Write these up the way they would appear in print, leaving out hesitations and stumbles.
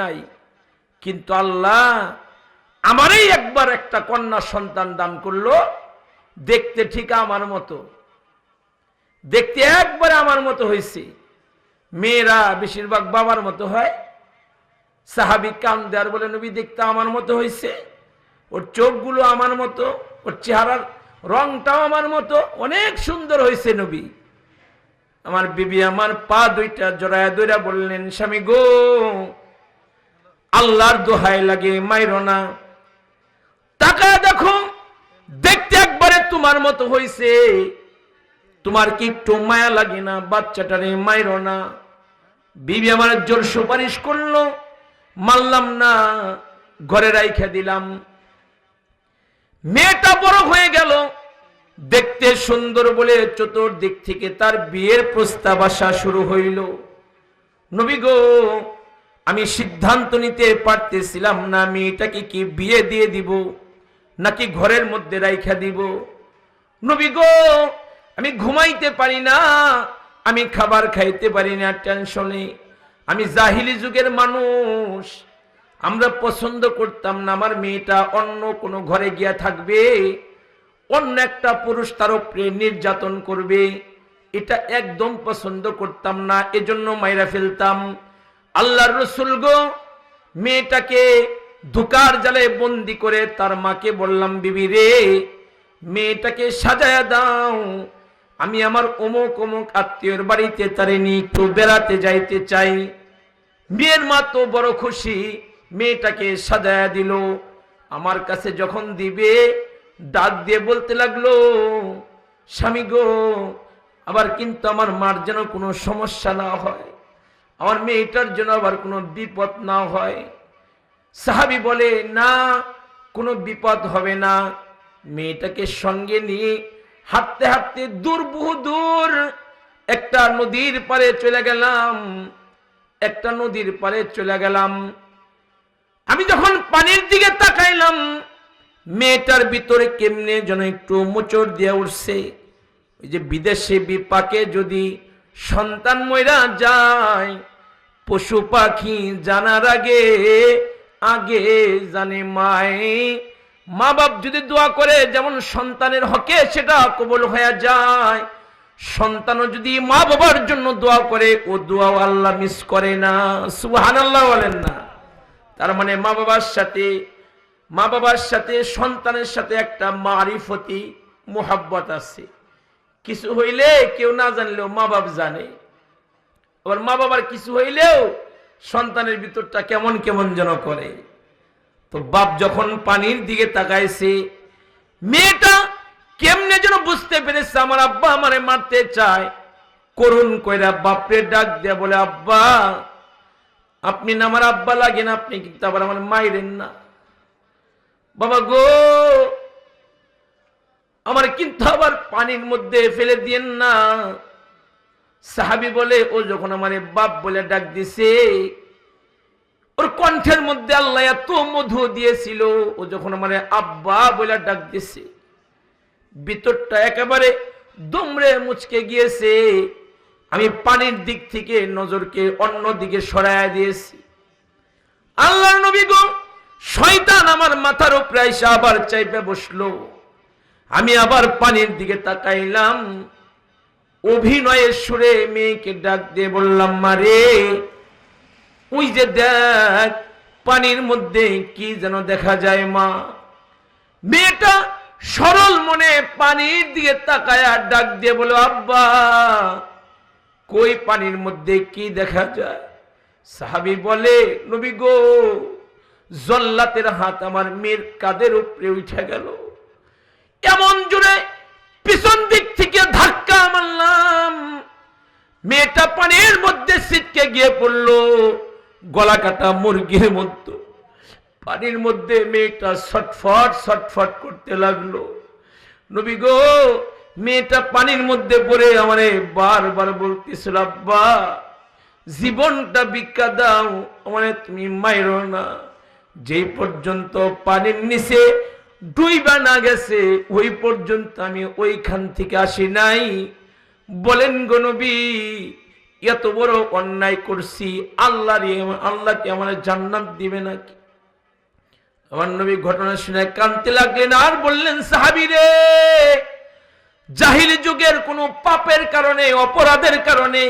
নাই, কিন্তু আল্লাহ আমারই একবার একটা কন্যা সন্তান দান করলো, দেখতে ঠিক আমার মতো, দেখতে একবারে আমার মতো হয়েছে। মেয়েরা বেশিরভাগ বাবার মতো হয়। সাহাবী কান্দে আর বলে, নবী দেখতে আমার মতো হয়েছে, ওর চোখগুলো আমার মতো, ওর চেহারার রংটাও আমার মতো, অনেক সুন্দর হয়েছে নবী। আমার বিবি আমার পা দুইটা জড়ায়া ধইরা বললেন, স্বামী গো, আল্লাহর দোহাই লাগে মাইরো না, টাকা দেখো, দেখতে একবারে তোমার মতো হয়েছে, তোমার কি একটু মায়া লাগে না? বাচ্চাটারে মাইরো না। বিবি আমার জোর সুপারিশ করলো, মানলাম না, ঘরে রাইখা দিলাম। মেয়েটা বড় হয়ে গেল, দেখতে সুন্দর বলে চতুর্দিক থেকে তার বিয়ের প্রস্তাব আসা শুরু হইল। নবী গো, আমি সিদ্ধান্ত নিতে পারতেছিলাম না, মেয়েটাকে কি বিয়ে দিয়ে দিব নাকি ঘরের মধ্যে রাইখা দিব। নবী গো, আমি ঘুমাইতে পারি না, আমি খাবার খাইতে পারি না টেনশনে। আমি জাহিলি যুগের মানুষ, আমরা পছন্দ করতাম না আমার মেয়েটা অন্য কোনো ঘরে গিয়া থাকবে, অন্য একটা পুরুষ তার উপরে নির্যাতন করবে, এটা একদম পছন্দ করতাম না, এজন্য মাইরা ফেলতাম। আল্লাহর রাসূল গো, মেয়েটাকে ধোঁকার জালে বন্দি করে তার মাকে বললাম, বিবি রে, মেয়েটাকে সাজায়া দাও, আমি আমার অমুক অমুক আত্মীয়র বাড়িতে তারে নিয়ে একটু বেড়াতে যাইতে চাই। মেয়ের মা তো বড় খুশি, মেয়েটাকে সাজায়া দিল। আমার কাছে যখন দিবে, ডাক দিয়ে বলতে লাগলো, স্বামী গো, আবার কিন্তু আমার মার যেন কোনো সমস্যা না হয়, আমার মেয়েটার জন্য আবার কোনো বিপদ না হয়। সাহাবী বলে, না, কোনো বিপদ হবে না। মেয়েটাকে সঙ্গে নিয়ে হাঁটতে হাঁটতে দূর, বহু দূর একটা নদীর পাড়ে চলে গেলাম, একটা নদীর পাড়ে চলে গেলাম। আমি যখন পানির দিকে তাকাইলাম, মেয়েটার ভিতরে কেমনে যেন একটু মোচড় দিয়ে উঠছে। ওই যে বিদেশে বিপাকে যদি সন্তান মইরা যায়, পশু পাখি জানার আগে আগে জানে মায়। মা বাপ যদি দোয়া করে, যেমন সন্তানের হকে সেটা কবুল হয়ে যায়, সন্তানও যদি মা বাবার জন্য দোয়া করে, ও দোয়া আল্লাহ মিস করে না। সুবহানাল্লাহ বলেন না? তার মানে মা বাবার সাথে সন্তানের সাথে একটা মারিফতি মুহাব্বত আছে। কিছু হইলে কেউ না জানলেও মা বাপ জানে, আবার মা বাবার কিছু হইলেও সন্তানের ভিতরটা কেমন কেমন যেন করে। তো বাপ যখন পানির দিকে তাকাইছে, মেয়েটা কেমনে যেন বুঝতে পেরেছে আমার আব্বা আমারে মারতে চায়। করুণ কইরা বাপরে ডাক দিয়া বলে, আব্বা, আপনি না আমার আব্বা লাগেন, আপনি কিন্তু আবার আমার মাইরেন না। বাবা গো, আমার কিন্তু আবার পানির মধ্যে ফেলে দিয়েন না। সাহাবী বলে, ও যখন আমারে বাপ বলে ডাক দিছে, ওর কণ্ঠের মধ্যে আল্লাহ এত মধু দিয়েছিল, ও যখন আমারে আব্বা বলে ডাক দিছে, ভিতরটা একেবারে দুমড়ে মুচকে গিয়েছে। আমি পানির দিক থেকে নজরকে অন্য দিকে সরাইয়া দিয়েছি। আল্লাহর নবী গো, শয়তান আমার মাথার উপরে এসে আবার চাইপে বসলো। আমি আবার পানির দিকে তাকাইলাম, অভিনয়ের সুরে মেয়েকে ডাক দিয়ে বললাম, মারে, ওই যে দেখ পানির মধ্যে কি যেন দেখা যায় মা। মেয়েটা সরল মনে পানির দিকে তাকায়া ডাক দিয়ে বলো, আব্বা, কই পানির মধ্যে কি দেখা যায়? সাহাবী বলে, নবী গো, জল্লাতের হাত আমার মেয়ের কাঁধের উপরে উঠে গেল। এমন জোরে পিছন দিক থেকে ধাক্কা মারলাম, মেয়েটা পানির মধ্যে ছিটকে গিয়ে পড়লো গলা কাটা মুরগির মতো। পানির মধ্যে মেয়েটা ছটফট ছটফট করতে লাগলো। নবী গো, মেয়েটা পানির মধ্যে পড়ে আমারে বারবার বলতেছিল, আব্বা, জীবনটা ভিক্ষা দাও, আমারে তুমি মাইরো না। যেই পর্যন্ত পানির নিচে ডুইবা না গেছে, ওই পর্যন্ত আমি ওইখান থেকে আসি নাই। বলেন গো নবী, এত বড় অন্যায় করছি, আল্লাহকে আমার জান্নাত দিবে নাকি? আমার নবী ঘটনা শুনে কাঁদতে লাগলেন আর বললেন, সাহাবী রে, জাহিলি যুগের কোন পাপের কারণে, অপরাধের কারণে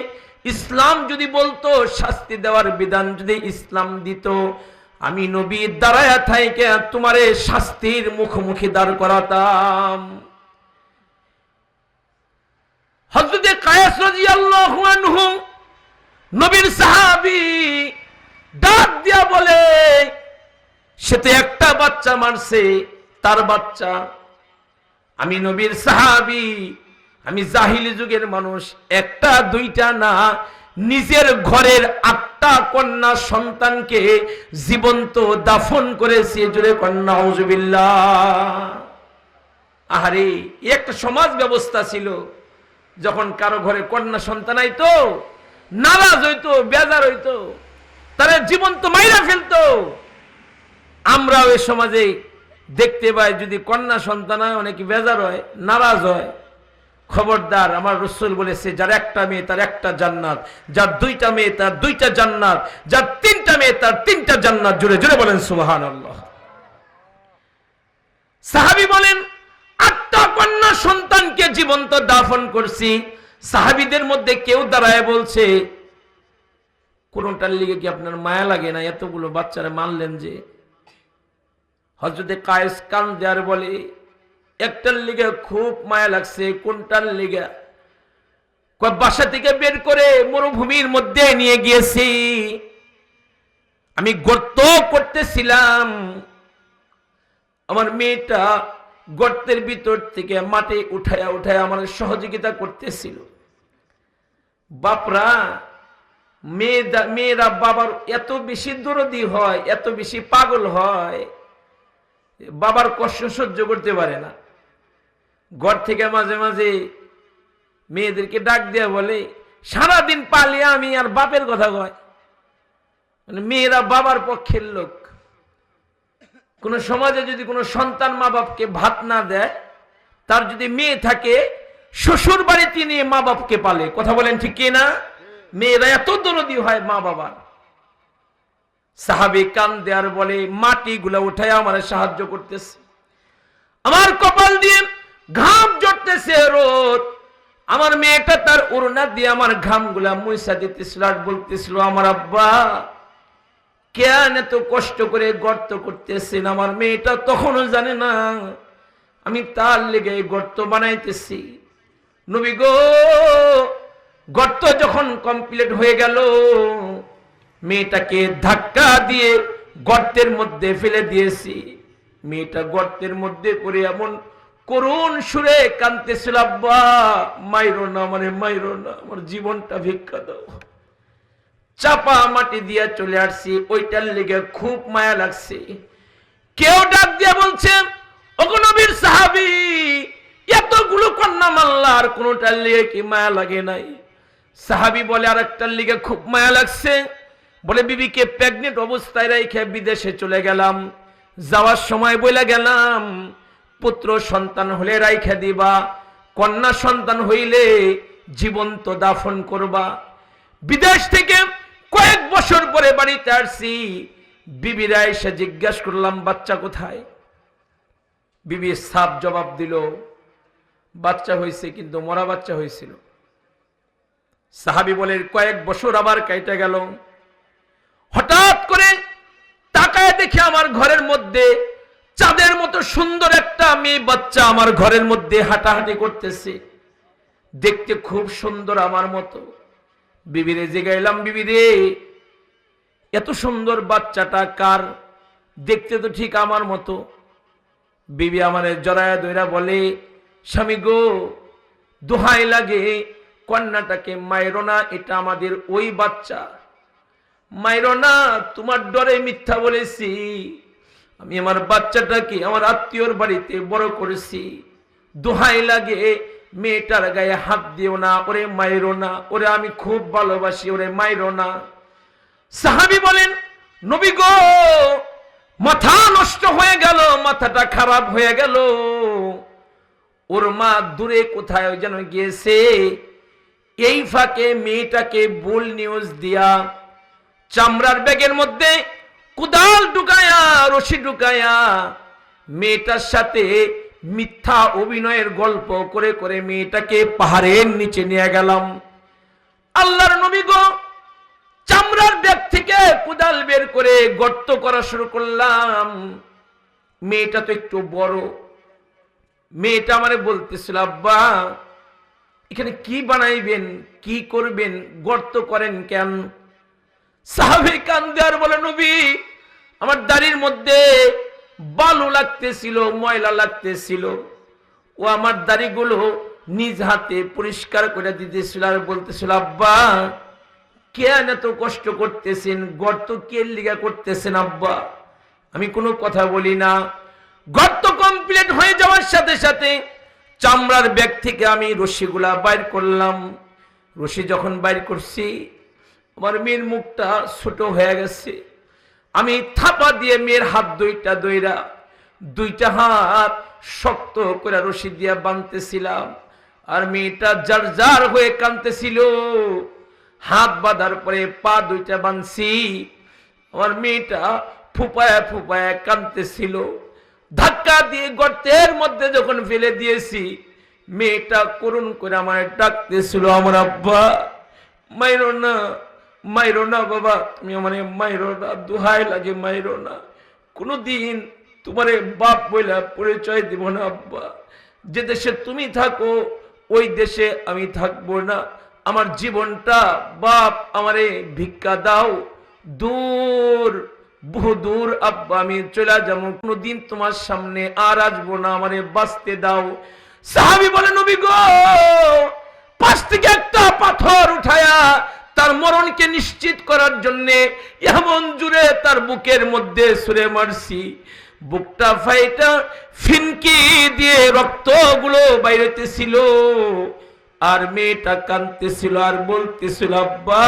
ইসলাম যদি বলতো, শাস্তি দেওয়ার বিধান যদি ইসলাম দিত, আমি নবী দাঁড়ায়া থাইকে তোমারে শাস্তির মুখোমুখি দাঁড় করাতাম। হযরতে কায়েস রাদিয়াল্লাহু আনহু নবীর সাহাবী, ডাক দিয়া বলে, সে তো একটা বাচ্চা মারছে, তার বাচ্চা। আমি নবীর সাহাবী, আমি জাহিলি যুগের মানুষ, একটা দুইটা না, নিজের ঘরের 8টা কন্যা সন্তানকে জীবন্ত দাফন করেছি। জোরে কন্যা আউযুবিল্লাহ। আহারে, একটা সমাজ ব্যবস্থা ছিল, যখন কারো ঘরে কন্যা সন্তান আইতো, নারাজ হইতো, বেজার হইতো, তারা জীবন্ত মাইরা ফেলতো। আমরা ওই সমাজে দেখতে পাই, যদি কন্যা সন্তান হয় অনেক বেজার হয়, নারাজ হয়। খবরদার, আমার রাসূল বলেছে, যার একটা মেয়ে তার একটা জান্নাত, যার 2টা মেয়ে তার 2টা জান্নাত, যার 3টা মেয়ে তার 3টা জান্নাত। জোরে জোরে বলেন সুবহানাল্লাহ। সাহাবী বলেন, 8টা কন্যা সন্তানকে জীবন্ত দাফন করছি। সাহাবীদের মধ্যে কেউ দাঁড়ায় বলছে, কোনটার লিগে কি আপনার মায়া লাগে না? এতগুলো বাচ্চারা মারলেন যে। হযরতে কায়েস কান্দে আর বলে, একটার লিগে খুব মায়া লাগছে। কোনটার লিগে? বাসা থেকে বের করে মরুভূমির মধ্যে নিয়ে গিয়েছি, আমি গর্ত করতেছিলাম, আমার মেয়েটা গর্তের ভিতর থেকে মাটি উঠায়া উঠায়া আমার সহযোগিতা করতেছিল। বাপরা, মেয়েরা বাবার এত বেশি দরদি হয়, এত বেশি পাগল হয়, বাবার কষ্ট সহ্য করতে পারে না। ঘর থেকে মাঝে মাঝে মেয়েদেরকে ডাক দেয়া বলে, সারাদিন পালিয়ে আমি আর বাপের কথা কয়। মানে মেয়েরা বাবার পক্ষের লোক। কোন সমাজে যদি কোনো সন্তান মা বাপকে ভাত না দেয়, তার যদি মেয়ে থাকে, শ্বশুর বাড়িতে নিয়ে মা বাপকে পালে। কথা বলেন ঠিক কি না? মেয়েরা এত দরদি হয় মা বাবার। সাহাবী কান্দে আর বলে, মাটিগুলা উঠায় আমার সাহায্য করতেছে, আমার কপাল দিয়ে ঘাম ঝরতেছে রোদ। আমার মেয়েটা তার ওড়না দিয়ে আমার ঘামগুলা মুইসা দিতেছিল আর বলতেছিল, আমার আব্বা কেন এত কষ্ট করে গর্ত করতেছেন? আমার মেয়েটা তখনও জানে না আমি তার লেগে গর্ত বানাইতেছি। নবী গো, গর্ত যখন কমপ্লিট হয়ে গেল, মেয়েটাকে ধাক্কা দিয়ে গর্তের মধ্যে ফেলে দিয়েছি। মেয়েটা গর্তের মধ্যে পড়ে এমন করুণ সুরে কাঁদতেছিল, আব্বা মাইরো না, মানে মাইরো না, আমার জীবনটা ভিক্ষা দাও। চাপা মাটি দিয়া চলে আসছি, ওইটার লেগে খুব মায়া লাগছে। কেউ ডাক দিয়া বলছে, ওগো নবীর সাহাবী, এতগুলো কন্যা মাল্লা, আর কোনটার লেগে কি মায়া লাগে নাই? সাহাবী বলে, আর একটার লেগে খুব মায়া লাগছে। বলে, বিবিকে প্রেগনেন্ট অবস্থায় রেখে বিদেশে চলে গেলাম, যাওয়ার সময় বলে গেলাম, পুত্র সন্তান হলে রাইখা দিবা, কন্যা সন্তান হইলে জীবন্ত দাফন করবা। বিদেশ থেকে কয়েক বছর পরে বাড়িতে আসছি, বিবিরা এসে জিজ্ঞাসা করলাম, বাচ্চা কোথায়? বিবি সাফ জবাব দিল, বাচ্চা হয়েছে, কিন্তু মরা বাচ্চা হয়েছিল। সাহাবী বলে, কয়েক বছর আবার কাইটা গেল, হঠাৎ করে তাকায় দেখে আমার ঘরের মধ্যে চাঁদের মতো সুন্দর একটা মেয়ে বাচ্চা আমার ঘরের মধ্যে হাঁটাহাঁটি করতেছে, দেখতে খুব সুন্দর আমার মতো। বিবিরে জিগাইলাম, বিবিরে এত সুন্দর বাচ্চাটা কার? দেখতে তো ঠিক আমার মতো। বিবি আমারে জড়ায়া ধইরা বলে, স্বামী গো, দোহাই লাগে, কন্যাটাকে মাইরো না, এটা আমাদের ওই বাচ্চা। মাইরো না, তোমার ডরে মিথ্যা বলেছি। আমি আমার বাচ্চাটাকে আমার আত্মীয়র বাড়িতে বড় করেছি। দোহাই লাগে, মেয়েটার গায়ে হাত দিও না, ওরে মাইরো না, ওরে আমি খুব ভালোবাসি, ওরে মাইরো না। সাহাবী বলেন, নবী গো, মাথা নষ্ট হয়ে গেল, মাথাটা খারাপ হয়ে গেল। ওর মা দূরে কোথায় যেন গিয়েছে, এই ফাঁকে মেয়েটাকে ভুল নিউজ দিয়া চামড়ার ব্যাগের মধ্যে কুদাল ঢুকায়া রশি ঢুকায়া মেয়েটার সাথে মিথ্যা অভিনয়ের গল্প করে করে মেয়েটাকে পাহাড়ের নিচে নিয়ে গেলাম। আল্লাহর নবী গো, চামড়ার ব্যাগ থেকে কুদাল বের করে গর্ত করা শুরু করলাম। মেয়েটা তো একটু বড়, মেয়েটা আমারে বলতেছিল, আব্বা এখানে কি বানাইবেন, কি করবেন, গর্ত করেন কেন? সাহাবী কান্দে আর বলে, নবী আমার দাড়ির মধ্যে বালু লাগতেছিল, ময়লা লাগতেছিল, ও আমার দাড়িগুলো নিজ হাতে পরিষ্কার করে দিতেছিল আর বলতেছিল, আব্বা কেন এত কষ্ট করতেছেন, গর্ত কে লিগা করতেছেন আব্বা? আমি কোনো কথা বলি না। গর্ত কমপ্লিট হয়ে যাওয়ার সাথে সাথে চামড়ার ব্যাগ থেকে আমি রশিগুলা বাইর করলাম। রশি যখন বাইর করছি, আমার মেয়ের মুখটা ছোট হয়ে গেছে। আমি থাপা দিয়ে মেয়ের হাত দুইটা হাত শক্ত করে রশি দিয়ে বাঁধতেছিলাম, আর মেয়েটা জার জার হয়ে কাঁদতেছিল। হাত বাঁধার পরে পা দুইটা বাঁধছি, আমার মেয়েটা ফুপায়া ফুপায়া কাঁদতেছিল। ধাক্কা দিয়ে গর্তের মধ্যে যখন ফেলে দিয়েছি, মেয়েটা করুণ করে আমার ডাকতেছিল, আমার আব্বা মাইরো না, মাইরো না বাবা, তুমি আমার মাইরো না, দোহাই লাগে মাইরো না, কোনদিন তোমারে বাপ বইলা পরিচয় দিব না আব্বা। যে দেশে তুমি থাকো ওই দেশে আমি থাকবো না, আমার জীবনটা বাপ আমারে ভিক্ষা দাও, দূর বহু দূর আব্বা আমি চলে যাবো, কোনদিন তোমার সামনে আর আসবো না, আমারে বাঁচতে দাও। সাহাবী বলে, নবী গো, পাশ থেকে একটা পাথর উঠায়া তার মরণকে নিশ্চিত করার জন্য এমন জুড়ে তার বুকের মধ্যে ছুঁড়ে মারছি, বুকটা ফাইটা ফিনকি দিয়ে রক্তগুলো বাইরেতেছিল, আর মেয়েটা কাঁদতেছিল আর বলতেছিল, আব্বা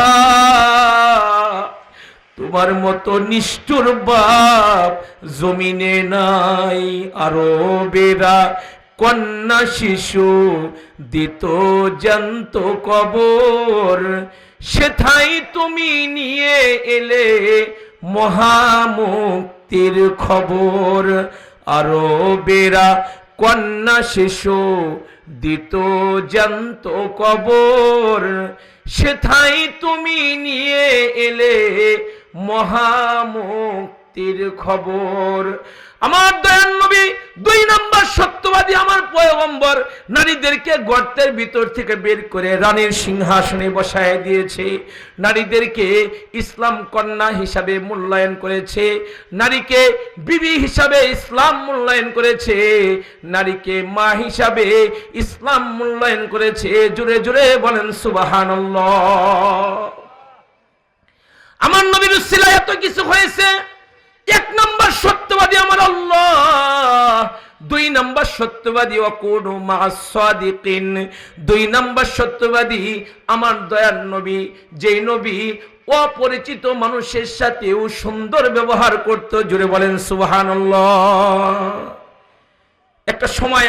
তোমার মতো নিষ্ঠুর বাপ জমিনে নাই। আরো বেরা কন্যা শিশু দিত জ্যান্ত কবর, সেথায় তুমি নিয়ে এলে মহামুক্তির খবর। আরো বেরা কন্যা শিশু দিত জ্যান্ত কবর, সেথায় তুমি নিয়ে এলে মহামুক্তির খবর। আমার দয়াল নবী 2 নম্বর সত্যবাদী, আমার পয়গম্বর নারীদেরকে গর্তের ভিতর থেকে বের করে রানীর সিংহাসনে বসায় দিয়েছে। নারীদেরকে ইসলাম কন্যা হিসাবে মূল্যায়ন করেছে, নারীকে বিবি হিসাবে ইসলাম মূল্যায়ন করেছে, নারীকে মা হিসাবে ইসলাম মূল্যায়ন করেছে। জোরে জোরে বলেন সুবহানাল্লাহ। আমার নবীর উসিলায় এত কিছু হয়েছে। 1 নম্বর সত্যবাদী আমার আল্লাহ, 2 নম্বর সত্যবাদী ওয়াকুনু মা'আস সাদিকিন, 2 নম্বর সত্যবাদী আমার দয়ার নবী, যেই নবী অপরিচিত মানুষের সাথেও সুন্দর ব্যবহার করত। জোরে বলেন সুবহানাল্লাহ। একটা সময়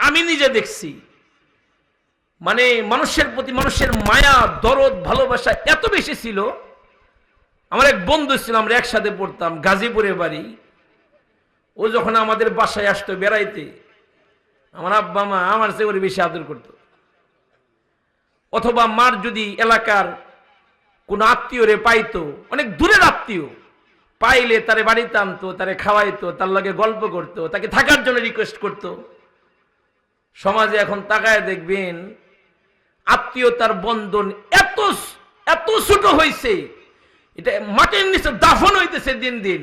আমি নিজে দেখছি, মানে মানুষের প্রতি মানুষের মায়া দরদ ভালোবাসা এত বেশি ছিল। আমার এক বন্ধু ছিল, আমরা একসাথে পড়তাম, গাজীপুরে বাড়ি। ও যখন আমাদের বাসায় আসতো বেড়াইতে, আমার আব্বা মা আমার চেয়ে ওর বেশি আদর করত। অথবা মার যদি এলাকার কোন আত্মীয়রে পাইতো, অনেক দূরের আত্মীয় পাইলে তারে বাড়িতে আনতো, তারে খাওয়াইতো, তার লগে গল্প করতো, তাকে থাকার জন্য রিকোয়েস্ট করত। সমাজে এখন তাকায় দেখবেন আত্মীয়তার বন্ধন এত এত ছোট হয়েছে, এটা মাটির নিচে দাফন হইতেছে দিন দিন।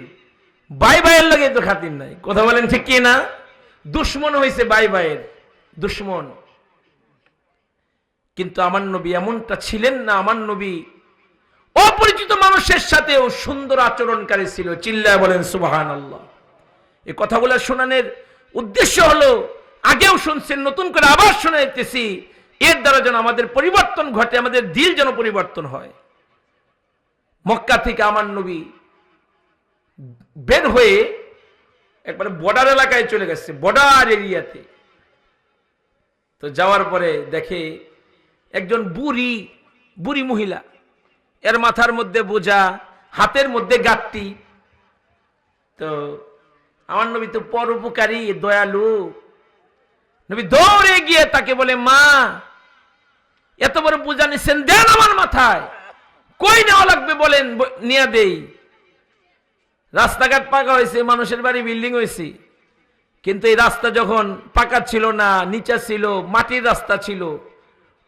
ভাই ভাইয়ের লাগে তো খাতির নাই, কথা বলেন ঠিক কি না? দুশ্মন হয়েছে ভাই ভাইয়ের দুশ্মন। কিন্তু আমার নবী এমনটা ছিলেন না। আমার নবী অপরিচিত মানুষের সাথেও সুন্দর আচরণকারী ছিল। চিল্লায় বলেন সুবহানাল্লাহ। এই কথাগুলো শোনানোর উদ্দেশ্য হলো, আগেও শুনছেন, নতুন করে আবার শোনাইতেছি, এর দ্বারা যেন আমাদের পরিবর্তন ঘটে, আমাদের দিল যেন পরিবর্তন হয়। মক্কা থেকে আমার নবী বের হয়ে একবারে বর্ডার এলাকায় চলে গেছে, বর্ডার এরিয়াতে। তো যাওয়ার পরে দেখে একজন বুড়ি বুড়ি মহিলা, এর মাথার মধ্যে বোঝা, হাতের মধ্যে গাঁটটি। তো আমার নবী তো পরোপকারী, দয়ালু। নবী দৌড়ে গিয়ে তাকে বলে, মা এত বড় বোঝা নিচ্ছেন, দেন আমার মাথায়। কই নেওয়া লাগবে বলেন, নিয়ে দেই। রাস্তাঘাট পাকা হয়েছে, মানুষের বাড়ি বিল্ডিং হয়েছে, কিন্তু এই রাস্তা যখন পাকা ছিল না, নিচা ছিল, মাটির রাস্তা ছিল।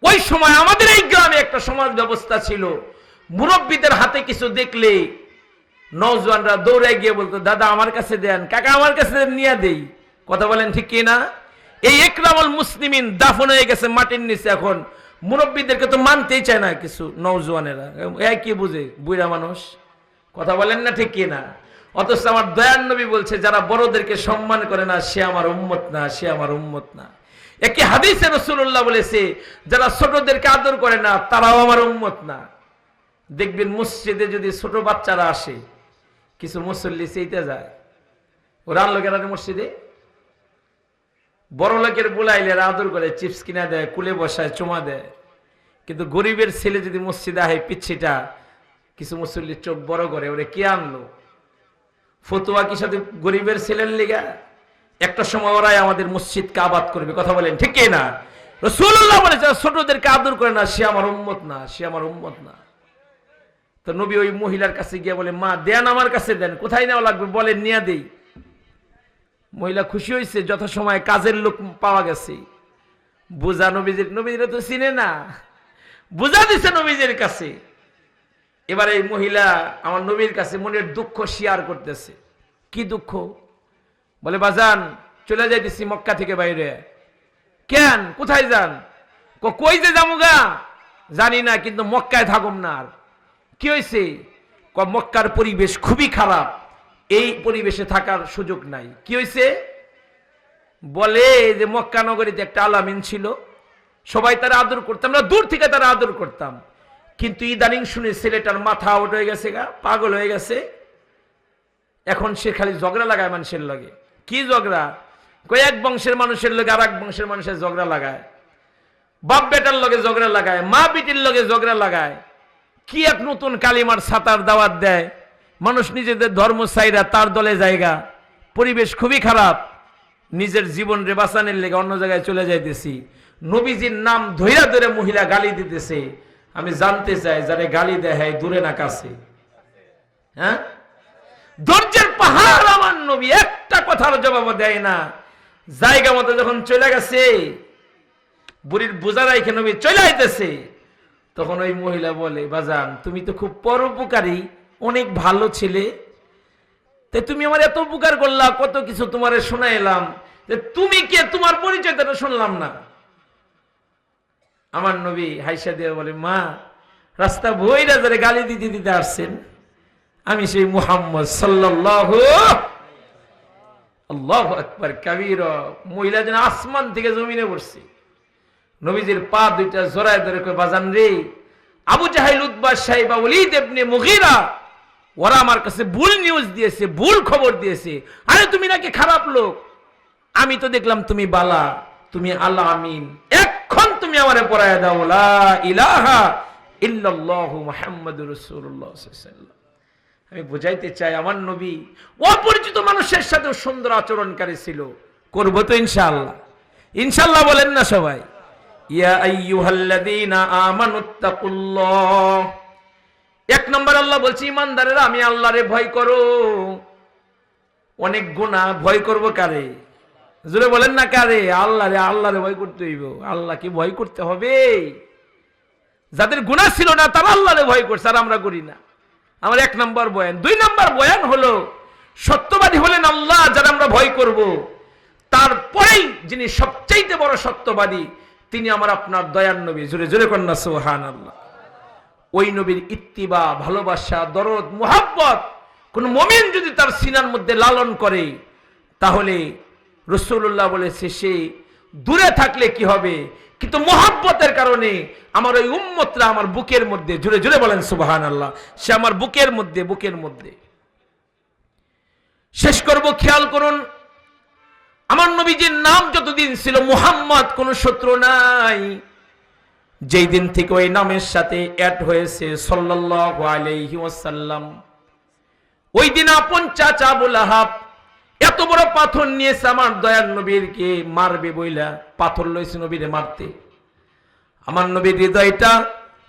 ওই সময় আমাদের এই গ্রামে একটা সমাজ ব্যবস্থা ছিল, মুরব্বীদের হাতে কিছু দেখলে নওজোয়ানরা দৌড়ে গিয়ে বলতো, দাদা আমার কাছে দেন, কাকা আমার কাছে দেন, নিয়ে দেই। কথা বলেন ঠিক কিনা? এই ইকরামুল মুসলিমিন দাফন হয়ে গেছে মাটির নিচে। এখন মুরব্বীদেরকে তো মানতেই চায় না কিছু নওজোয়ানেরা, কি বুঝে, বুড়া মানুষ। কথা বলেন না ঠিক কিনা? অথচ আমার দয়ার নবী বলছে, যারা বড়দেরকে সম্মান করে না সে আমার উম্মত না, সে আমার উম্মত না। একই হাদিসে রাসূলুল্লাহ বলেছে, যারা ছোটদেরকে আদর করে না তারাও আমার উম্মত না। দেখবেন মসজিদে যদি ছোট বাচ্চারা আসে, কিছু মুসল্লি সেইতে যায়, ওরা লোকেরা মসজিদে বড় লোকের বুলাইলে আদর করে, চিপস কিনা দেয়, কুলে বসায়, চুমা দেয়। কিন্তু গরিবের ছেলে যদি মসজিদে আহে, পিচ্ছিটা, কিছু মুসল্লি চোখ বড় করে, ওরে কে আনলো? ফতুয়া কি সাথে গরিবের ছেলের লেগা? একটা সময় ওরাই আমাদের মসজিদকে আবাদ করবে। কথা বলেন ঠিক না? রাসূলুল্লাহ বলেছে, ছোটদেরকে আদর করে না সে আমার উম্মত না, সে আমার উম্মত না। তো নবী ওই মহিলার কাছে গিয়ে বলে, মা দেন আমার কাছে দেন, কোথায় নেওয়া লাগবে বলেন, নিয়ে দেই। মহিলা খুশি হয়েছে, যথাসময়ে কাজের লোক পাওয়া গেছে। বুঝা নবীজির, নবীজিরা তো চিনে না, বুঝা দিছে নবীজির কাছে। এবার এই মহিলা আমার নবীর কাছে মনের দুঃখ শেয়ার করতেছে। কি দুঃখ? বলে, বাজান চলে যাইতেছি মক্কা থেকে বাইরে। কেন, কোথায় যান? কই যে যামুগা জানি না, কিন্তু মক্কায় থাকুম না। আর কি হয়েছে? মক্কার পরিবেশ খুবই খারাপ, এই পরিবেশে থাকার সুযোগ নাই। কি হয়েছে? বলে যে মক্কা নগরীতে একটা আলামিন ছিল, সবাই তারা আদর করতাম, আমরা দূর থেকে তারা আদর করতাম। কিন্তু ইদানিং শুনে ছেলেটার মাথা আউট হয়ে গেছে, পাগল হয়ে গেছে। এখন সে খালি ঝগড়া লাগায় মানুষের লগে। কি ঝগড়া? কয়েক বংশের মানুষের লগে আর এক বংশের মানুষের ঝগড়া লাগায়, বাপ বেটার লগে ঝগড়া লাগায়, মা বিটির লগে ঝগড়া লাগায়। কি এক নতুন কালিমার ছাতার দাওয়াত দেয়, মানুষ নিজেদের ধর্ম চাইরা তার দলে জায়গা। পরিবেশ খুবই খারাপ, নিজের জীবন রে বাঁচানোর লেগে অন্য জায়গায় চলে যাইতেছি। নবীজির নাম ধইরা ধরে মহিলা গালি দিতেছে। আমি জানতে চাই, যারে গালি দেয় দূরে না কাছে? হ্যাঁ, ধৈর্যের পাহাড় আমার নবী, একটা কথার জবাব দেয় না। জায়গা মতো যখন চলে গেছে, বুড়ির বোঝা রাইখে নবী চলে আইতেছে, তখন ওই মহিলা বলে, বাজান তুমি তো খুব পরোপকারী, অনেক ভালো ছেলে, তাই তুমি আমার এত উপকার করলা, কত কিছু তোমারে শোনাইলাম, তুমি কে, তোমার পরিচয়টা শুনলাম না। আমার নবী হাইসা দিয়ে বলে, মা রাস্তা বইরা যারা গালি দিতে দিতে আসছেন, আমি সেই মুহাম্মদ সাল্লাল্লাহু আল্লাহু আকবার কাবীরা। মহিলা যেন আসমান থেকে জমিনে পড়ছে। নবীজির পা দুইটা জড়ায় ধরে কই, বাজান রে, আবু জাহেল, উতবা, সাইবা, ওয়ালিদ ইবনে মুগীরা, ওরা আমার কাছে ভুল নিউজ দিয়েছে, ভুল খবর দিয়েছে। আরে তুমি নাকি খারাপ লোক, আমি তো দেখলাম তুমি বালা, তুমি আল্লাহ আমিন। এখন তুমি আমারে পড়ায় দাও লা ইলাহা ইল্লাল্লাহু মুহাম্মাদুর রাসূলুল্লাহ সাল্লাল্লাহু আলাইহি ওয়াসাল্লাম। আমি বুঝাইতে চাই, আমার নবী অপরিচিত মানুষের সাথে সুন্দর আচরণকারী ছিল। করব তো ইনশাআল্লাহ, ইনশাআল্লাহ বলেন না সবাই? ইয়া আইয়ুহাল্লাযীনা আমানুত্তাকুল্লাহ। এক নম্বর আল্লাহ বলছি, ইমানদারেরা আমি আল্লাহরে ভয় করো। অনেক গুনাহ, ভয় করব কারে? জোরে বলেন না কারে? আল্লাহরে। আল্লাহরে ভয় করতে হইব। আল্লাহকে ভয় করতে হবে। যাদের গুনাহ ছিল না তারা আল্লাহরে ভয় করছে, আর আমরা করি না। আমার এক নম্বর বয়ান। দুই নম্বর বয়ান হলো, সত্যবাদী হলেন আল্লাহ, যারা আমরা ভয় করব। তারপরেই যিনি সবচাইতে বড় সত্যবাদী, তিনি আমার আপনার দয়ার নবী। জোরে জোরে কন্যা সুবহানাল্লাহ। ওই নবীর ইত্তিবা, ভালোবাসা, দরদ, মুহাব্বত কোন মুমিন যদি তার সিনার মধ্যে লালন করে, তাহলে রাসূলুল্লাহ বলেছে সে দূরে থাকলে কি হবে, কিন্তু মুহাব্বতের কারণে আমার ওই উম্মতরা আমার বুকের মধ্যে, জোরে জোরে বলেন সুবহানাল্লাহ, সে আমার বুকের মধ্যে, বুকের মধ্যে। শেষ করব, খেয়াল করুন, আমার নবীজির নাম যতদিন ছিল মুহাম্মদ, কোন শত্রু নাই। যেই দিন থেকে ওই নামের সাথে অ্যাড হয়েছে সাল্লাল্লাহু আলাইহি ওয়াসাল্লাম, ওই দিন আপন চাচা আবু লাহাব এত বড় পাথর নিয়েছে আমার দয়ার নবীরকে মারবে বইলা, পাথর লইছে নবীরে মারতে। আমার নবীর হৃদয়টা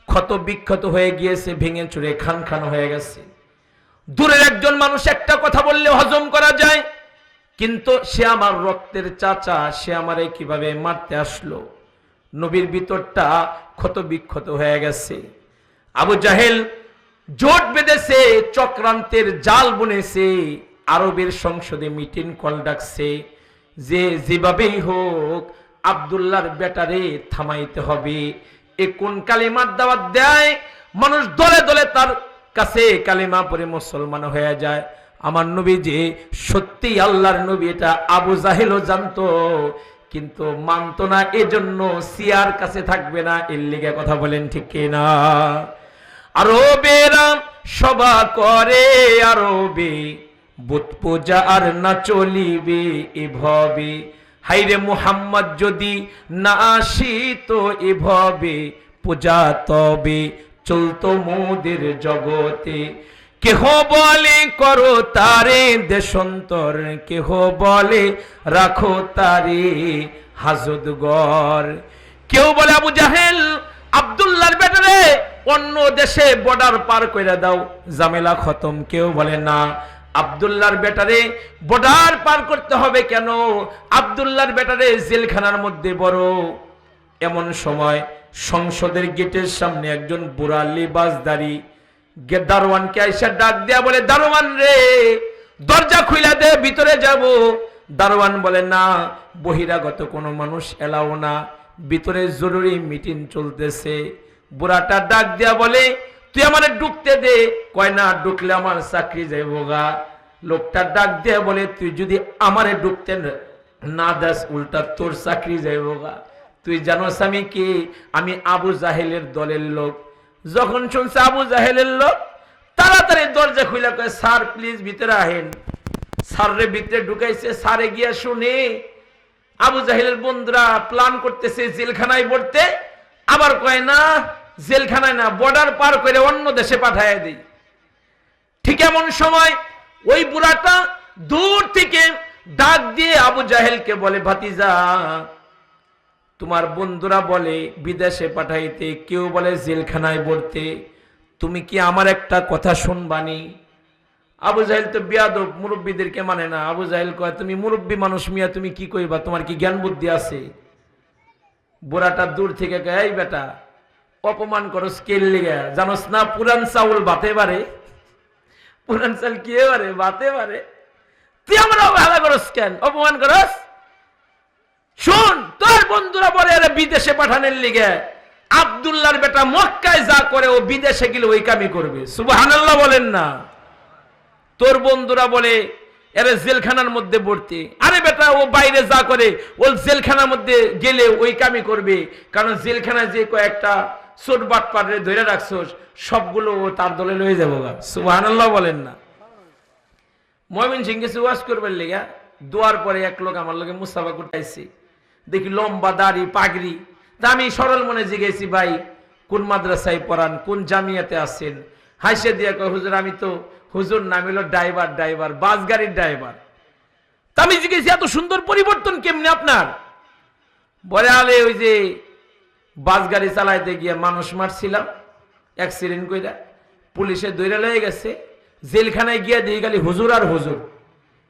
ক্ষত বিক্ষত হয়ে গিয়েছে, ভেঙে চুরে খান খান হয়ে গেছে। দূরের একজন মানুষ একটা কথা বললে হজম করা যায়, কিন্তু সে আমার রক্তের চাচা, সে আমারে কিভাবে মারতে আসলো। নবীর ভিতরটা ক্ষত বিক্ষত হয়ে গেছে। আবু জাহেল জোট বেঁধেছে, চক্রান্তের জাল বুনেছে, আরবের সংসদে মিটিং কল ডাকছে যে যেভাবেই হোক আব্দুল্লাহর বেটারে থামাইতে হবে। এ কোন কালিমার দাওয়াত দেয়, মানুষ দলে দলে তার কাছে কালিমা পড়ে মুসলমান হয়ে যায়। আমার নবী যে সত্যি আল্লাহর নবী এটা আবু জাহেলও জানতো, কিন্তু মানতো না, এজন্য সিয়ার কাছে থাকবে না। এর লিগে কথা বলেন ঠিক কিনা? আরবেরা সভা করে আরবে, বুত পূজা আর না চলিবে এভাবে। হাইরে মুহাম্মদ যদি না আসিত এভাবে, পূজা তবে চলতো মোদের জগতে। কেহ বলে করো তারে দেশান্তর, কেহ বলে রাখো তারে হাজতগর। কেউ বলে আবু জাহেল আব্দুল্লাহর বেটারে অন্য দেশে বর্ডার পার করে দাও, ঝামেলা খতম। কেউ বলে না, আব্দুল্লাহর বেটারে বর্ডার পার করতে হবে কেন, আব্দুল্লাহর বেটারে জেলখানার মধ্যে বড়। এমন সময় সংসদের গেটের সামনে একজন বুড়া লিবাসদারি দারোয়ানকে আইসা ডাক দেয়া বলে, দারোয়ান রে দরজা খুইলা দে, ভিতরে যাব। দারোয়ান বলে, না, বহিরাগত কোনো মানুষ এলাও না, ভিতরে জরুরি মিটিং চলতেছে। বুড়াটা ডাক দেয়া বলে, তুই আমারে ঢুকতে দে। কয় না, ঢুকলে আমার চাকরি যাইবো গা। লোকটা ডাক দেয়া বলে, তুই যদি আমারে ঢুকতে না দাস, উল্টা তোর চাকরি যাইবো গা। তুই জানোস আমি কি? আমি আবু জাহেলের দলের লোক। যখন শুনছে আবু জাহেলের লোক, তাড়াতাড়ি দরজা খুলে কয়, স্যার প্লিজ ভিতরে আহেন। স্যাররে ভিতরে ঢুকাইছে। স্যারে গিয়া শুনে আবু জাহেলের বন্ধুরা প্ল্যান করতেছে জেলখানায় পড়তে। আবার কয় না, জেলখানায় না, বর্ডার পার করে অন্য দেশে পাঠায় দেই। ঠিক এমন সময় ওই বুড়াটা দূর থেকে ডাক দিয়ে আবু জাহেলকে বলে, ভাতিজা, তোমার বন্ধুরা বলে বিদেশে পাঠাইতে, কেউ বলে জেলখানায় পড়তে, তুমি কি আমার একটা কথা শুনবানি? আবু জাহেল তো বিয়াদব, মুরব্বীদেরকে মানে না। আবু জাহেল কয়, তুমি মুরব্বী মানুষ মিয়া, তুমি কি কইবা? তোমার কি জ্ঞান বুদ্ধি আছে? বুড়াটা দূর থেকে কয়, এই বেটা, অপমান করো স্কেল লিগে, জানোস না পুরান চাউল বাতে পারে? পুরান চাউল কি পারে? বাতে পারে। তুই আমরা অবহেলা করস কেন, অপমান করস? শোন, তোর বন্ধুরা বলে এরা বিদেশে পাঠানোর লিগে, আব্দুল্লাহর বেটা মক্কায় যা করে ও বিদেশে গেলে ওই কামই করবে। সুবহানাল্লাহ বলেন না? তোর বন্ধুরা বলে এরা জেলখানার মধ্যে ভর্তি। আরে বেটা, ও বাইরে যা করে ও জেলখানার মধ্যে গেলে ওই কামই করবে, কারণ জেলখানায় যে কয়েকটা চোট বাটপারে ধরে রাখছোস, সবগুলো ও তার দলে লয়ে যাবো। সুবহানাল্লাহ বলেন না? ময়মনসিংহে ওয়াজ করবার লেগা দোয়ার পরে এক লোক আমার লোকে মুস্তাফা করতেছি, দেখি লম্বা দাড়ি পাগড়ি। তা আমি সরল মনে জিজ্ঞেসি, ভাই কোন মাদ্রাসায় পড়ান, কোন জামিয়াতে আছেন? হাসে দিয়া কয়, হুজুর আমি তো, হুজুর নাম হলো ড্রাইভার, বাস গাড়ির ড্রাইভার। তা আমি জিজ্ঞেসি, এত সুন্দর পরিবর্তন কেমনি আপনার? বলে, আলে ওই যে বাস গাড়ি চালাইতে গিয়ে মানুষ মারছিলাম, অ্যাক্সিডেন্ট কইরা পুলিশে দৈরা লয়ে গেছে, জেলখানায় গিয়ে দিয়ে গেলি হুজুর আর হুজুর।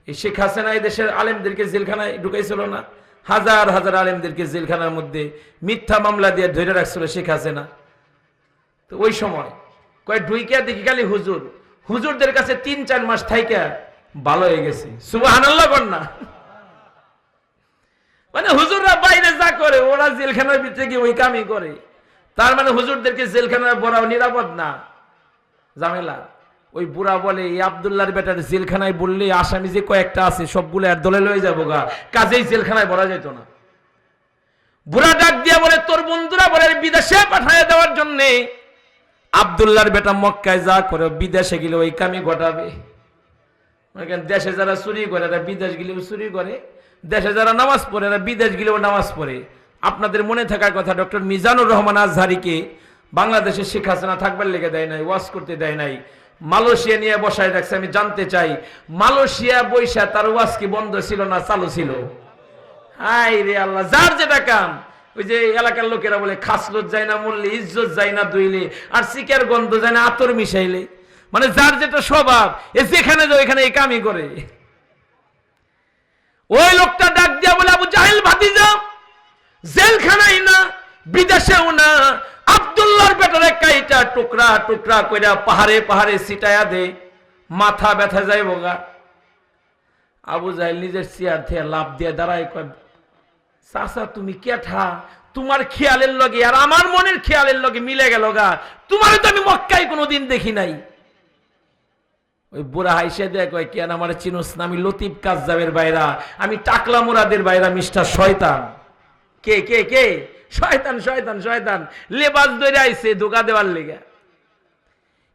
এই শেখ হাসিনা এই দেশের আলেমদেরকে জেলখানায় ঢুকাইছিল না? হাজার হাজার আলেমদেরকে জেলখানার মধ্যে মিথ্যা মামলা দিয়ে ধরে রাখছিল শেখ হাসিনা। তো ওই সময় কয় ঢুইকা দেখি খালি হুজুর, হুজুরদের কাছে 3-4 মাস থাইকা ভালো হয়ে গেছে। সুবহানাল্লাহ বন্যা। মানে হুজুররা বাইরে যা করে ওরা জেলখানার ভিতরে গিয়ে ওই কামই করে। তার মানে হুজুরদেরকে জেলখানায় বড়াও নিরাপদ না, ঝামেলা। ওই বুড়া বলে, এই আব্দুল্লাহর বেটার জেলখানায় বললে আসামি যে কয়েকটা আছে সবগুলো এর দলে লয়ে যাবো গা, কাজেই জেলখানায় বলা যেত না। বুড়া ডাক দিয়া বলে, তোর বন্ধুরা বলে বিদেশে পাঠায় দেওয়ার জন্য। আব্দুল্লাহর বেটা মক্কায় যা করে বিদেশে গেলে ওই কামই ঘটাবে। দেশে যারা চুরি করে এরা বিদেশ গেলেও চুরি করে, দেশে যারা নামাজ পড়ে এরা বিদেশ গেলেও নামাজ পড়ে। আপনাদের মনে থাকার কথা, ডক্টর মিজানুর রহমান আজহারিকে বাংলাদেশে শেখ হাসিনা থাকবার লেগে দেয় নাই, ওয়াজ করতে দেয় নাই, মালয়েশিয়া নিয়ে বসায় রাখছে। আমি জানতে চাই, মালয়েশিয়া বৈশা তার ওয়াজ কি বন্ধ ছিল না চালু ছিল? হাই রে আল্লাহ, যার যেটা কাম। ওই যে এলাকার লোকেরা বলে খাসলত যায় না মরলে, ইজ্জত যায় না ধুইলে, আর শিকার গন্ধ যায় না আতর মিশাইলে। মানে যার যেটা স্বভাব, এ যেখানে যায় এখানে এই কামই করে। ওই লোকটা ডাক দিয়া বলে, আবু জাহেল ভাতিজা, জেলখানায় না, বিদেশেও না, আব্দুল্লাহর বেটারে কাইটা টুকরা টুকরা কইরা পাহাড়ে পাহাড়ে ছিটায়া দে, মাথা ব্যথা যায় বোগা। আবু জাহেল নিজের চেয়ার থেকে লাভ দিয়ে দাঁড়ায়, কয় চাচা তুমি কেঠা, তোমার খেয়ালের লগে আর আমার মনের খেয়ালের লগে মিলে গেল গা, তোমার তো আমি মক্কায় কোনোদিন দেখি নাই। ওই বুড়া হাইসে দেয়, কয় কেন আমার চিনোস না, আমি লতিফ কাজ্জাবের বাইরা, আমি টাকলা মুরাদের বাইরা, মিস্টার শয়তান। কে কে কে? শয়তান শয়তান শয়তান, লেবাস ধরে আইছে ধোকা দেওয়ার লেগে।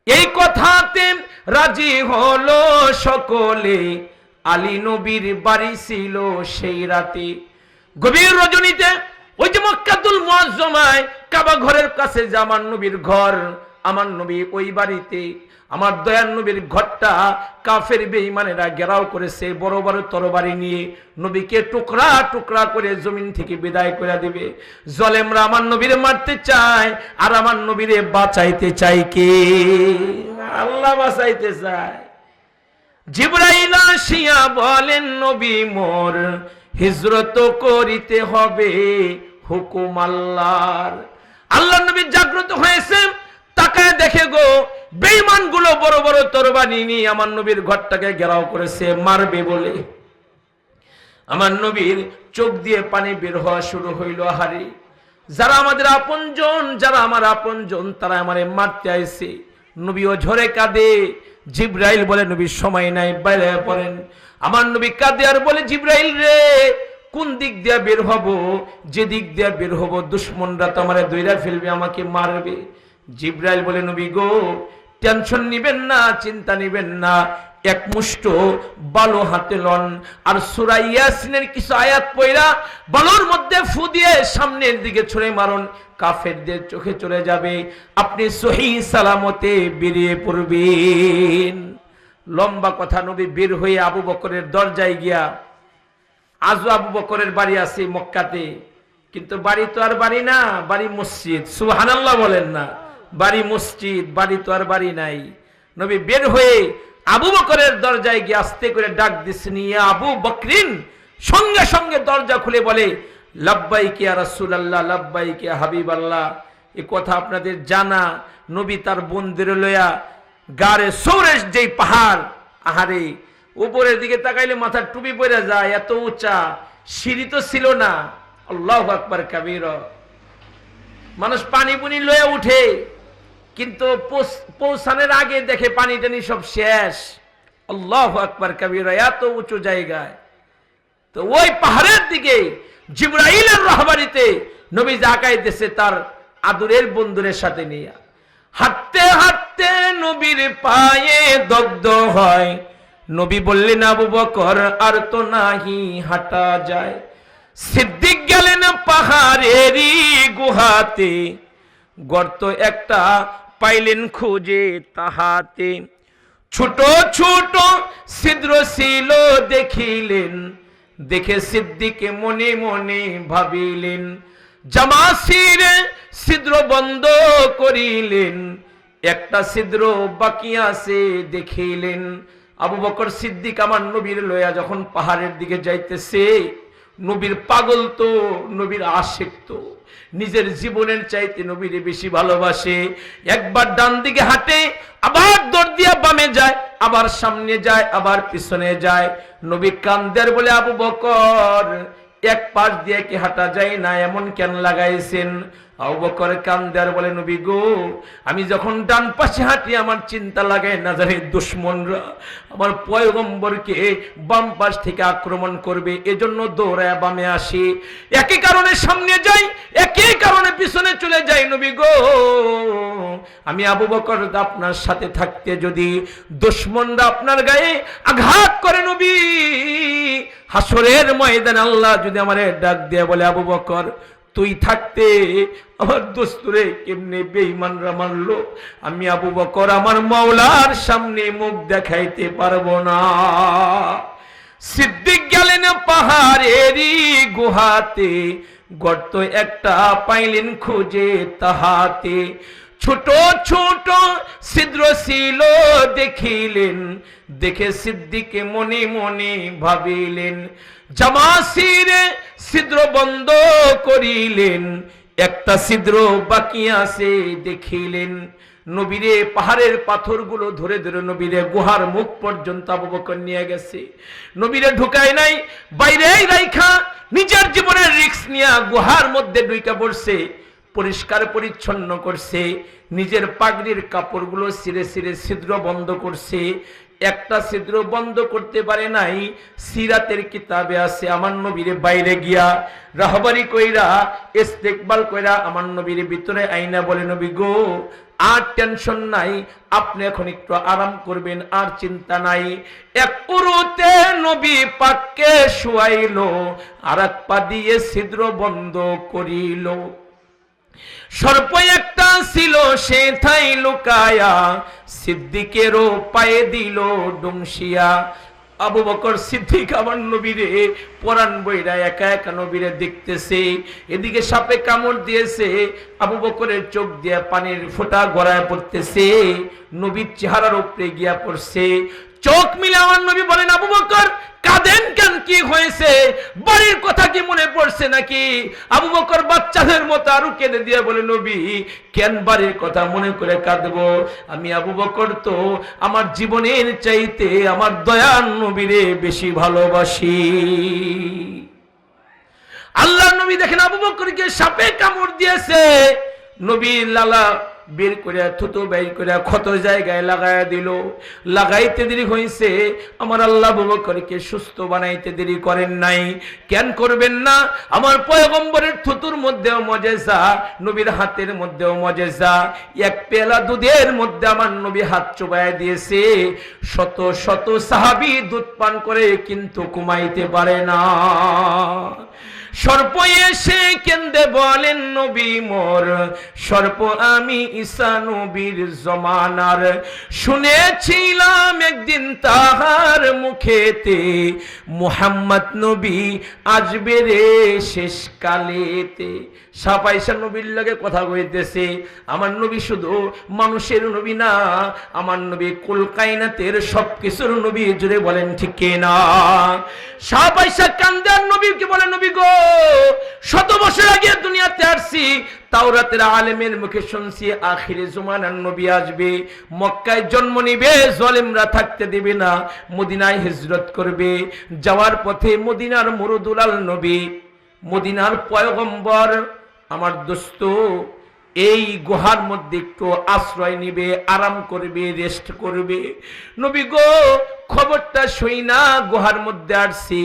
এই কথাতে রাজি হলো সকলে, আলী নবীর বাড়ি ছিল সেই রাতে। গভীর রজনীতে ওই যে মক্কাতুল মুআজ্জমায় কাবা ঘরের কাছে যে আমার নবীর ঘর, আমার নবী ওই বাড়িতে, আমার দয়ার নবীর ঘরটা কাফের বেঈমানেরা ঘেরাও করেছে বড় বড় তরবারি নিয়ে, নবীকে টুকরা টুকরা করে জমিন থেকে বিদায় করে দিবে। জালেমরা আমার নবীরে মারতে চায়, আর আমার নবীরে বাঁচাইতে চায় কে? আল্লাহ বাঁচাইতে চায়। জিবরাইল আসিয়া বলেন, নবী মোর হিজরত করিতে হবে হুকুম আল্লাহর। আল্লাহ নবী জাগ্রত হয়েছে, তাকায় দেখে গো বেঈমান গুলো বড় বড় তরবারি নিয়ে আমার নবীর ঘরটাকে ঘেরাও করেছে, মারবে বলে। আমার নবীর চোখ দিয়ে পানি বের হওয়া শুরু হইল। আহারে, যারা আমাদের আপনজন, যারা আমার আপনজন, তারা আমারে মারতে আইছে। নবীও ঝরে কাঁদে। জিবরাইল বলে, নবীর সময় নাই, বাইরে পড়েন। আমার নবী কাঁদে আর বলে, জিবরাইল রে, কোন দিক দিয়ে বের হব? যে দিক দিয়ে বের হব দুশমনরা তো আমারে দইরা ফেলবে, আমাকে মারবে। জিবরাইল বলে, নবী গো টেনশন নিবেন না, চিন্তা নিবেন না, এক মুষ্ট বালু হাতে লন, আর সূরা ইয়াসিনের কিছু আয়াত পড়া বালুর মধ্যে ফু দিয়ে সামনের দিকে ছুঁড়ে মারুন, কাফেরদের চোখে চলে যাবে, আপনি সহি সালামতে বেরিয়ে পড়বেন। লম্বা কথা, নবী বের হয়ে আবু বকরের দরজায় গিয়া, আজও আবু বকরের বাড়ি আছে মক্কাতে, কিন্তু বাড়ি তো আর বাড়ি না, বাড়ি মসজিদ। সুবহানাল্লাহ বলেন না, বাড়ি মসজিদ, বাড়ি তো আর বাড়ি নাই। নবী বের হয়ে আবু বকরের দরজায় গিয়ে আস্তে করে ডাক দিচ্ছেন, ইয়া আবু বকরিন। সঙ্গে সঙ্গে দরজা খুলে বলে, লাব্বাইক ইয়া রাসূলুল্লাহ, লাব্বাইক ইয়া হাবিবাল্লাহ। এই কথা আপনাদের জানা, নবী তার বন্দির লইয়া গারে সৌরেশ যেই পাহাড়, আহারে উপরের দিকে তাকাইলে মাথার টুপি পড়ে যায়, এত উঁচা, সিঁড়ি তো ছিল না। আল্লাহু আকবার কাবীরা। মানুষ পানি পুনি লয়ে উঠে, কিন্তু পৌঁছানোর আগে দেখে পানি টানি সব শেষ। আল্লাহু আকবার কাবীরা, এত উঁচু জায়গায়। তো ওই পাহাড়ের দিকে জিবরাইলের রাহবারিতে নবী যাকাইতেছে তার আদরের বন্ধুদের সাথে নিয়ে। হাঁটতে হাঁটতে নবীর পায়ে দগ্ধ হয়। নবী বললেন, আবু বকর আর তো নাহি হাঁটা যায়। সিদ্দিক গেলেন পাহাড়েরই গুহাতে, গর্ত একটা পাইলেন খুঁজে তাহাতে, ছোট ছোট ছিদ্র ছিল দেখিলেন, দেখে সিদ্দিকে মনে মনে ভাবিলেন, জামাসিরে ছিদ্র বন্ধ করিলেন, একটা ছিদ্র বাকি আছে দেখিলেন। আবু বকর সিদ্দিক আমার নবীর লয়া যখন পাহাড়ের দিকে যাইতেছে, নবীর পাগল তো, নবীর আশিক তো, নিজের জীবনের চাইতে নবীরে বেশি ভালোবাসে। একবার ডান দিকে হাঁটে, আবার দৌড় দিয়া বামে যায়, আবার সামনে যায়, আবার পিছনে যায়। নবী কান্দের বলে, আবু বকর এক পাশ দিয়ে কি হাঁটা যায় না, এমন কেন লাগাইছেন? আবু বকর কান্দের বলে, নবী গো, আমি যখন ডান পাশে হাঁটি আমার চিন্তা লাগায় না জানি দুশমনরা আমার পয়গম্বরকে বাম পাশ থেকে আক্রমণ করবে, এজন্য দৌড়ায় বামে আসি। একই কারণে সামনে যাই, একই কারণে পিছনে চলে যাই। নবী গো, আমি আবু বকর আপনার সাথে থাকতে যদি দুশমনরা আপনার গায়ে আঘাত করে, নবী হাসরের ময়দানে আল্লাহ যদি আমারে ডাক দিয়ে বলে, আবু বকর তুই থাকতে আমার দোস্তরে কেমনে বেঈমানরা মারলো, আমি আবু বকর আমার মাওলার সামনে মুখ দেখাইতে পারবো না। সিদ্দিক গেলেন পাহাড়েরই গুহাতে, গর্ত একটা পাইলেন খুঁজে তাহাতে, ছোট ছোট ছিদ্র ছিল দেখিলেন, দেখে সিদ্দিকে মনে মনে ভাবিলেন, জামাসিরে ছিদ্র বন্ধ করিলেন, একটা ছিদ্র বাকি আছে দেখিলেন। নবীরে পাহাড়ের পাথরগুলো ধরে ধরে নবীরে গুহার মুখ পর্যন্ত আবু বকর নিয়ে গেছে। নবীরে ঢুকায় নাই, বাইরেই রাইখা নিজের জীবনের রিস্ক নিয়ে গুহার মধ্যে ঢুইকা পড়ছে, পরিষ্কার পরিচ্ছন্ন করছে, নিজের পাগড়ির কাপড়গুলো ছিঁড়ে ছিঁড়ে ছিদ্র বন্ধ করছে। একটা ছিদ্র বন্ধ করতে পারে নাই। সিরাতের কিতাবে আছে আমার নবীরে বাইরে গিয়া রাহবারি কইরা ইস্তেকবাল কইরা আমার নবীর ভিতরে আইনা বলে, নবী গো আর টেনশন নাই, আপনি এখন একটু আরাম করবেন, আর চিন্তা নাই। এক উরুতে নবী পাককে শুয়াইলো, আর এক পা দিয়ে ছিদ্র বন্ধ করিল। সর্প একটা ছিল সে থাই লুকায়া, সিদ্দিকেরও পায়ে দিল ডুমসিয়া। আবু বকর সিদ্দিক আমার নবীরে পরাণ বইরা একা একা নবীরে দেখতেছে। এদিকে সাপে কামড় দিয়েছে, আবু বকরের চোখ দিয়ে পানির ফোঁটা গড়ায় পড়তেছে, নবীর চেহারার উপরে গিয়া পড়ছে। চোখ মিলে আমার নবী বলেন, আবু বকর কাঁদেন কেন, কি হয়েছে, বাড়ির কথা কি মনে পড়ছে নাকি? আবু বকর বাচ্চাদের মতো আরো কেঁদে দিয়ে বলে, নবী কেন বাড়ির কথা মনে করে কাঁদবো, আমি আবু বকর তো আমার জীবনের চাইতে আমার দয়ার নবীরে বেশি ভালোবাসি। আল্লাহর নবী দেখেন আবু বকরকে সাপে কামড় দিয়েছে, নবী লালা বের করে থুতু বের করে ক্ষত জায়গায় লাগাইয়া দিল। লাগাইতে দেরি হয়েছে, আমার আল্লাহ আবু বকরকে সুস্থ বানাইতে দেরি করেন নাই। কেন করবেন না? আমার পয়গম্বরের থুতুর মধ্যেও মজেজা, নবীর হাতের মধ্যেও মজেজা। এক পেলা দুধের মধ্যে আমার নবী হাত চুবাইয়া দিয়েছে, শত শত সাহাবী দুধ পান করে কিন্তু ঘুমাইতে পারে না। সর্প এসে কেন্দে বলেন, নবী মোর সর্প আমি ঈসা নবীর জমানার, শুনেছিলাম একদিন তাহার মুখেতে, মুহাম্মদ নবী আসবে রে শেষ কালেতে। সাপ আইসা নবীর লগে কথা কইতেছে। আমার নবী শুধু মানুষের নবী না, আমার নবী কুল কায়নাতের সবকিছুর নবী। জুড়ে বলেন ঠিক কিনা? সাপ আইসা কান্দার নবীকে বলে, নবী গো শত বছর আগে দুনিয়াতে আসছি, তাওরাতের আলেমের মুখে শুনছি আখিরে জমানার নবী আসবে, মক্কায় জন্ম নিবে, জালেমরা থাকতে দেবে না, মদিনায় হিজরত করবে। যাওয়ার পথে মদিনার মুরুদুলাল নবী, মদিনার পয়গম্বর আমার দোস্ত এই গুহার মধ্যে একটু আশ্রয় নিবে, আরাম করবে, রেস্ট করবে। নবী গো খবরটা শুই না গুহার মধ্যে আসছি,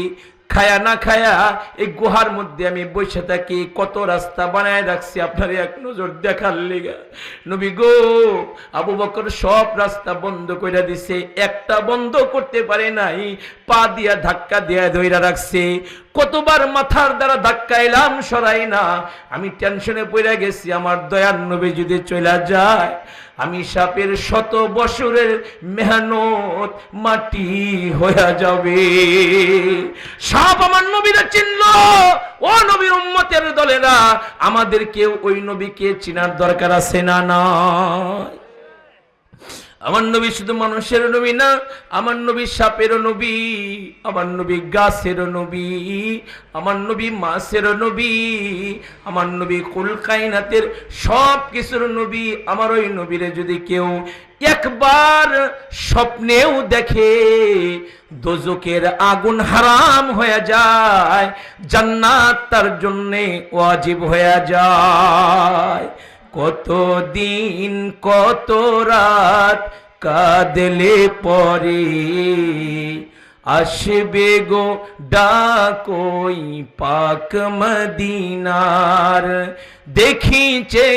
খায়া না খায়া এই গুহার মধ্যে আমি বসে থাকি, কত রাস্তা বানায় রাখছি আপনার এক নজর দেখার লেগা। নবী গো আবু বকর সব রাস্তা বন্ধ করে দিছে, একটা বন্ধ করতে পারে নাই, পা দিয়া ধাক্কা দিয়া ধইরা রাখছে। কতবার মাথার দ্বারা ধাক্কা এলাম, সরাই না। আমি টেনশনে পড়ে গেছি, আমার দয়ার নবী যদি চলে যায়, আমি সাপের শত বছরের মেহনত মাটি হয়ে যাবে। সাপ আমার নবীরা চিনল। ও নবীর উম্মতের দলেরা, আমাদেরকেও ওই নবীকে চিনার দরকার আছে না? না, আমার নবী শুধু মানুষের নবী না, আমার নবী সাপেরও নবী, আমার নবী গাছেরও নবী, আমার নবী মাছেরও নবী, আমার নবী কুল কায়নাতের সব কিছুর নবী। আমার ওই নবীরে যদি কেউ একবার স্বপ্নেও দেখে, দোজকের আগুন হারাম হয়ে যায়, জান্নাত তার জন্যে ওয়াজিব হয়ে যায়। কত দিন কত রাত কাঁদলে পরে, আসবে গো ডাকই পাক মদিনার। দেখিছে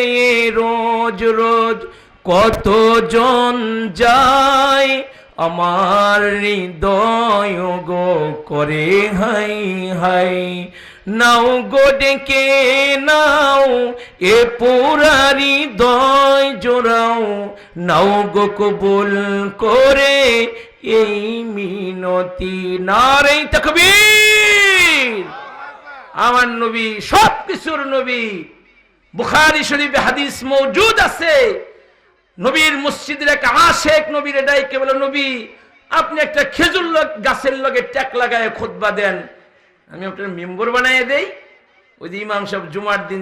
রোজ রোজ কত জন যায়, আমার হৃদয় গো করে হাই হাই, নাও গো ডেকে নাও এ পুরা হৃদয় জোড়াও, নাও গো কবুল করে এই মিনতি। নারে তাকবীর। আমার নবী সব কিছুর নবী। বুখারী শরীফে হাদিস মওজুদ আছে, নবীর মসজিদের এক আশেক নবীর ডাইকে বলে, নবী আপনি একটা খেজুর গাছের লগে ট্যাক লাগায় খুতবা দেন, আমি আপনার মেম্বার বানায় দেই। ওই যে ইমাম সাহেব জুমার দিন